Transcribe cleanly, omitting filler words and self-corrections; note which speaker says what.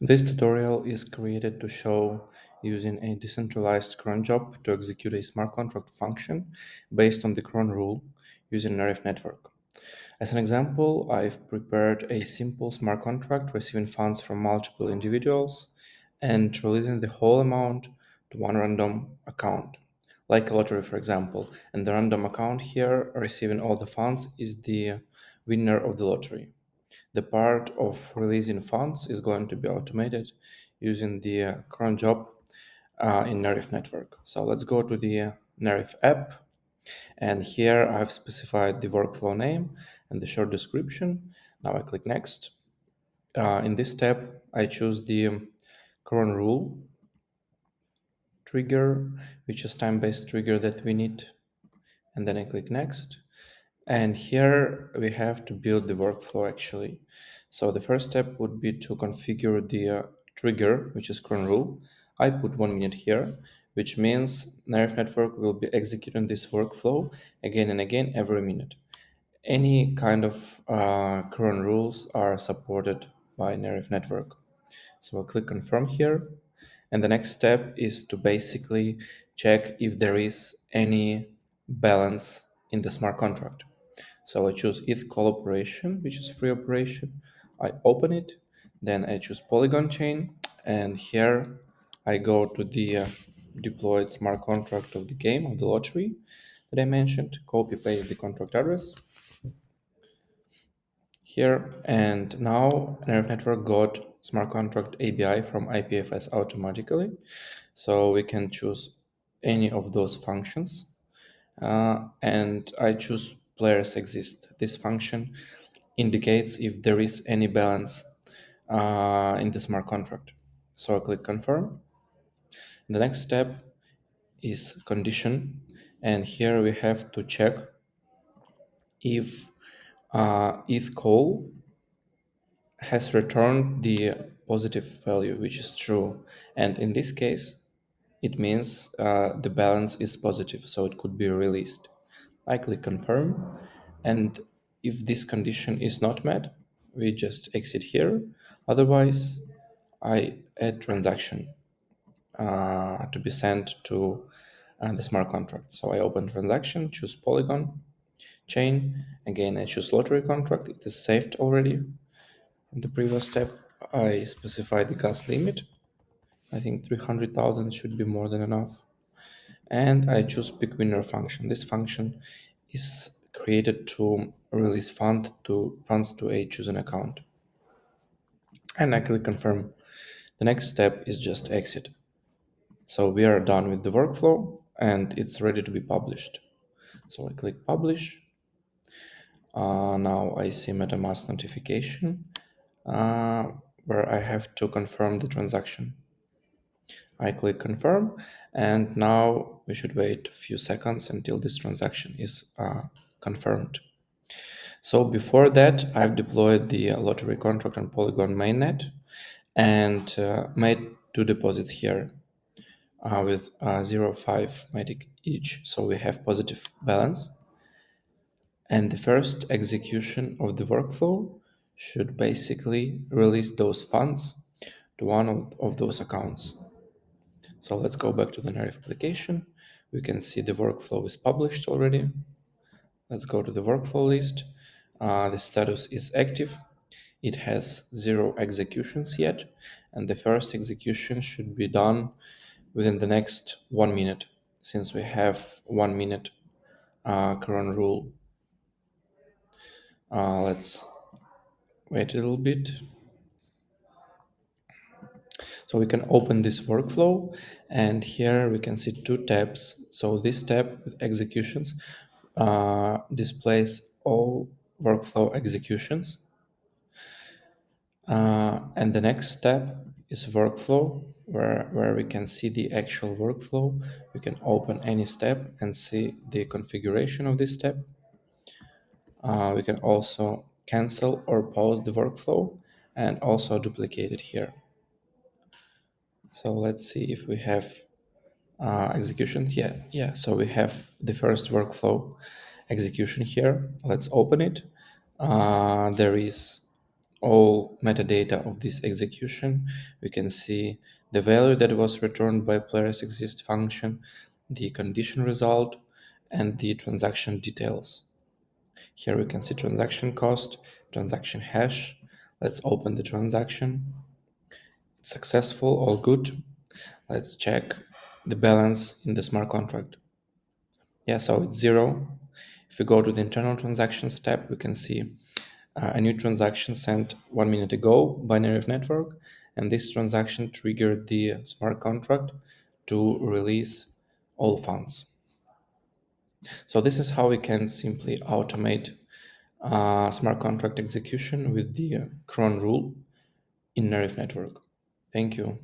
Speaker 1: This tutorial is created to show using a decentralized cron job to execute a smart contract function based on the cron rule using Nerif Network. As an example, I've prepared a simple smart contract receiving funds from multiple individuals and releasing the whole amount to one random account, like a lottery, for example. And the random account here receiving all the funds is the winner of the lottery. The part of releasing funds is going to be automated using the cron job in Nerif Network. So let's go to the Nerif app, and here I've specified the workflow name and the short description. Now I click next. In this step, I choose the cron rule trigger, which is time-based trigger that we need, and then I click next. And here we have to build the workflow actually. So the first step would be to configure the trigger, which is cron rule. I put 1 minute here, which means Nerif Network will be executing this workflow again and again every minute. Any kind of cron rules are supported by Nerif Network. So I'll click confirm here. And the next step is to basically check if there is any balance in the smart contract. So I choose if call operation, which is free operation. I open it, then I choose Polygon chain, and here I go to the deployed smart contract of the game of the lottery that I mentioned, copy paste the contract address here, and now Nerve Network got smart contract ABI from IPFS automatically, so we can choose any of those functions. And I choose players exist. This function indicates if there is any balance in the smart contract. So I click confirm. The next step is condition, and here we have to check if call has returned the positive value, which is true, and in this case it means the balance is positive, so it could be released. I click confirm, and if this condition is not met, we just exit here. Otherwise, I add transaction to be sent to the smart contract. So I open transaction, choose Polygon chain. Again, I choose lottery contract. It is saved already. In the previous step, I specify the gas limit. I think 300,000 should be more than enough. And I choose pick winner function. This function is created to release funds to a chosen account. And I click confirm. The next step is just exit. So we are done with the workflow and it's ready to be published. So I click publish. Now I see MetaMask notification uh, where I have to confirm the transaction. I click confirm, and now we should wait a few seconds until this transaction is confirmed. So before that, I've deployed the lottery contract on Polygon mainnet and made two deposits here with 0.5 MATIC each. So we have positive balance. And the first execution of the workflow should basically release those funds to one of those accounts. So let's go back to the Nerif application. We can see the workflow is published already. Let's go to the workflow list. The status is active. It has 0 executions yet, and the first execution should be done within the next 1 minute, since we have 1 minute cron rule. Let's wait a little bit. So we can open this workflow, and here we can see two tabs. So this tab with executions displays all workflow executions. And the next tab is workflow, where we can see the actual workflow. We can open any step and see the configuration of this step. We can also cancel or pause the workflow and also duplicate it here. So let's see if we have execution. Yeah. So we have the first workflow execution here. Let's open it. There is all metadata of this execution. We can see the value that was returned by player's exist function, the condition result, and the transaction details. Here we can see transaction cost, transaction hash. Let's open the transaction. It's successful, all good. Let's check the balance in the smart contract. Yeah, so it's zero. If we go to the internal transactions tab, we can see a new transaction sent 1 minute ago by Nerif Network, and this transaction triggered the smart contract to release all funds. So this is how we can simply automate smart contract execution with the cron rule in Nerif Network. Thank you.